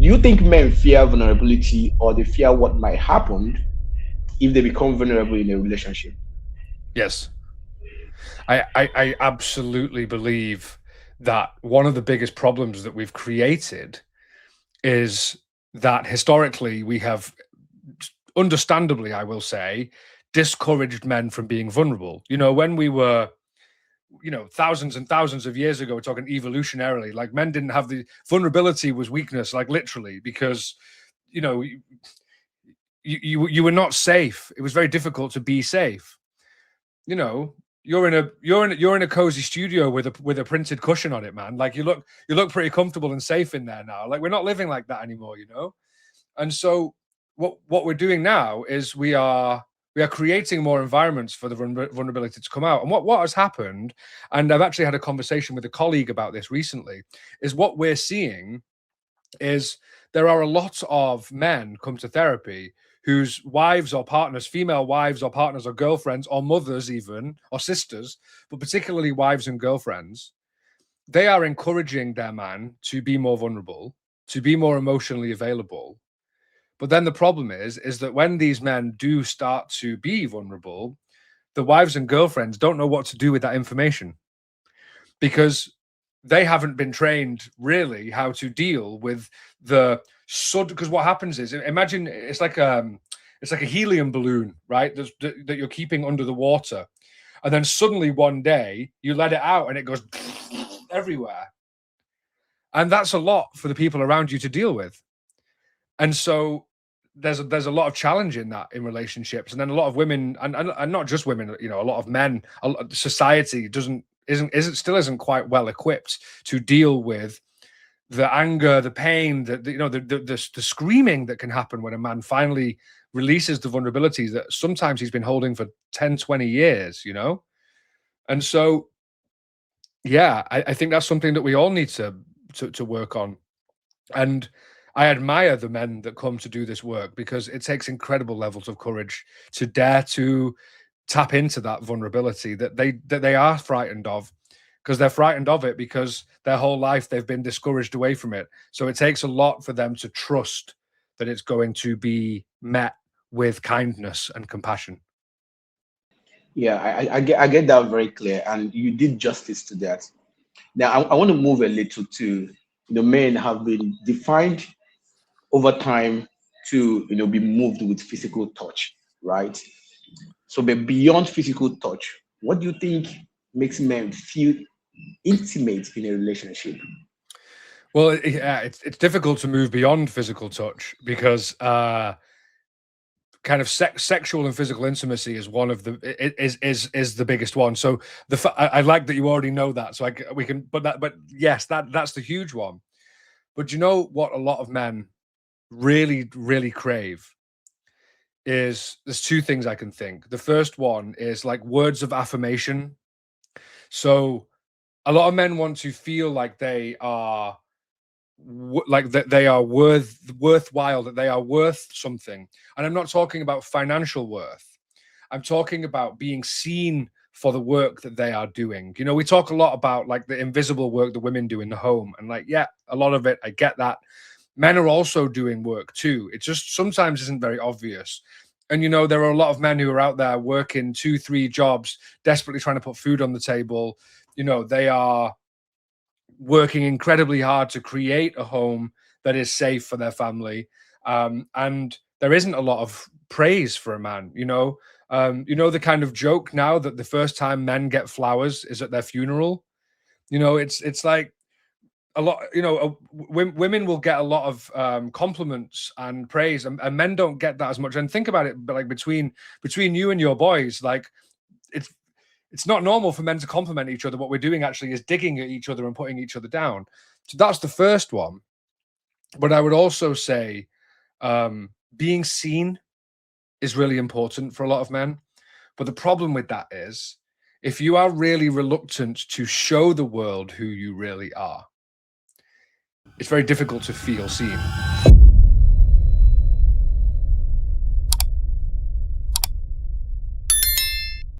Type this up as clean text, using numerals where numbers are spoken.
Do you think men fear vulnerability, or they fear what might happen if they become vulnerable in a relationship? Yes. I absolutely believe that one of the biggest problems that we've created is that historically we have, understandably, I will say, discouraged men from being vulnerable. When we were, thousands and thousands of years ago, we're talking evolutionarily, like men didn't have the vulnerability was weakness, like literally, because, you know, you were not safe. It was very difficult to be safe. you know you're in a cozy studio with a printed cushion on it, man. Like you look pretty comfortable and safe in there now. Like we're not living like that anymore. And so what we're doing now is we are creating more environments for the vulnerability to come out. And what has happened, and I've actually had a conversation with a colleague about this recently, is what we're seeing is there are a lot of men come to therapy whose wives or partners, female wives or partners or girlfriends or mothers even, or sisters, but particularly wives and girlfriends, they are encouraging their man to be more vulnerable, to be more emotionally available. But then the problem is that when these men do start to be vulnerable, the wives and girlfriends don't know what to do with that information, because they haven't been trained really how to deal with the sudden. Because what happens is, imagine it's like a helium balloon, right? That you're keeping under the water, and then suddenly one day you let it out and it goes everywhere, and that's a lot for the people around you to deal with. And so there's a lot of challenge in that in relationships, and then a lot of women, and not just women, a lot of men, society doesn't isn't still isn't quite well equipped to deal with the anger, the pain, the screaming that can happen when a man finally releases the vulnerabilities that sometimes he's been holding for 10, 20 years. And so yeah, I think that's something that we all need to work on. And I admire the men that come to do this work, because it takes incredible levels of courage to dare to tap into that vulnerability that they are frightened of, because they're frightened of it because their whole life they've been discouraged away from it. So it takes a lot for them to trust that it's going to be met with kindness and compassion. Yeah, I get that very clear, and you did justice to that. Now, I want to move a little to, men have been defined over time to, be moved with physical touch, right? So, but beyond physical touch, what do you think makes men feel intimate in a relationship? Well, yeah, it's difficult to move beyond physical touch, because kind of sexual and physical intimacy is one of the is the biggest one. So I like that you already know that. So we can, but yes, that's the huge one. But you know what a lot of men really really crave is, there's two things I can think. The first one is like words of affirmation. So a lot of men want to feel like they are like that they are worthwhile, that they are worth something. And I'm not talking about financial worth. I'm talking about being seen for the work that they are doing. We talk a lot about like the invisible work that women do in the home, and like, yeah, a lot of it, I get that. Men are also doing work too. It just sometimes isn't very obvious. And there are a lot of men who are out there working 2, 3 jobs, desperately trying to put food on the table. They are working incredibly hard to create a home that is safe for their family. And there isn't a lot of praise for a man. The kind of joke now that the first time men get flowers is at their funeral. It's like a lot. Women will get a lot of compliments and praise, and men don't get that as much. And think about it, but like between you and your boys, like it's it's not normal for men to compliment each other. What we're doing actually is digging at each other and putting each other down. So that's the first one. But I would also say being seen is really important for a lot of men. But the problem with that is, if you are really reluctant to show the world who you really are, it's very difficult to feel seen.